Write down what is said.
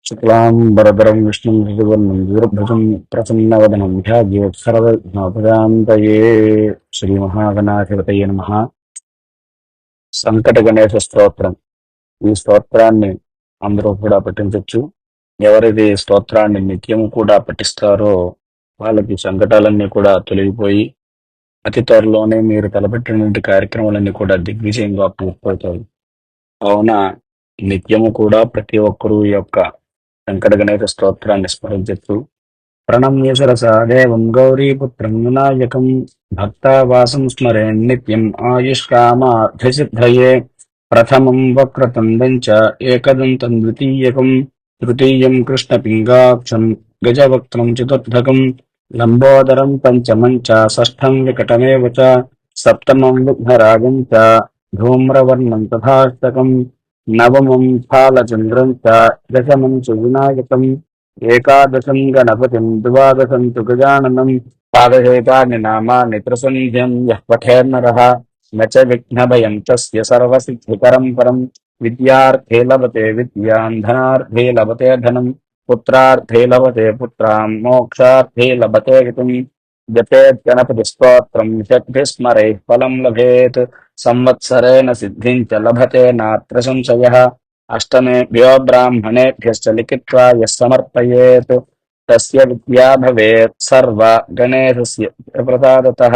शुक्लाम्बरधरं विष्णुं शशिवर्णं चतुर्भुजं प्रसन्नवदनं ध्यायेत्सर्वविघ्नोपशान्तये శ్రీమహాగణాధిపతయే నమః. సంకట గణేశ స్తోత్రం. ఈ స్తోత్రాన్ని అందరూ కూడా పఠించవచ్చు. ఎవరైతే ఈ స్తోత్రాన్ని నిత్యము కూడా పఠిస్తారో వాళ్ళకి సంకటాలన్నీ కూడా తొలగిపోయి అతి త్వరలోనే మీరు తలపెట్టినటువంటి కార్యక్రమాలన్నీ కూడా దిగ్విజయంగా పూర్తవుతాయి. కావున నిత్యము కూడా ప్రతి ఒక్కరూ ఈ యొక్క సంకట గణేశ స్తోత్రాన్ని స్మరించచ్చు. ప్రణమ్య శిరసా దేవం గౌరీపుత్రం వినాయకం భక్తావాసం స్మరేన్ నిత్యం ఆయుష్కామార్థసిద్ధయే. ప్రథమం వక్రతుండం చ ఏకదంతం ద్వితీయకం తృతీయం కృష్ణపింగాక్షం గజవక్త్రం చతుర్థకం లంబోదరం పంచమం చ షష్ఠం వికటమేవ చ సప్తమం విఘ్నరాజం చ ధూమ్రవర్ణం తథాష్టకం నవమం ఫాలచంద్రం చ దశమం చ వినాయకం ఏకాదశం గణపతిం ద్వాదశం తు గజాననం పాదశేతాని నామాని త్రిసంధ్యం యః పఠేన్నరః న చ విఘ్నభయం తస్య సర్వసిద్ధికరం పరం. విద్యార్థే లభతే విద్యాం ధనార్థే లభతే ధనం పుత్రార్థే లభతే పుత్రాం మోక్షార్థే లభతే గతిం. జపేత్ గణపతి స్తోత్రం శక్తి స్మరైః ఫలం లభేత్. సంవత్సరేణ సిద్ధిం చ లభతే నాత్ర సంశయః. అష్టమేభ్యో బ్రాహ్మణేభ్యశ్చ లిఖిత్వా యः సమర్పయేత్ తస్య విద్యా భవేత్ సర్వ గణేశస్య ప్రసాదతః.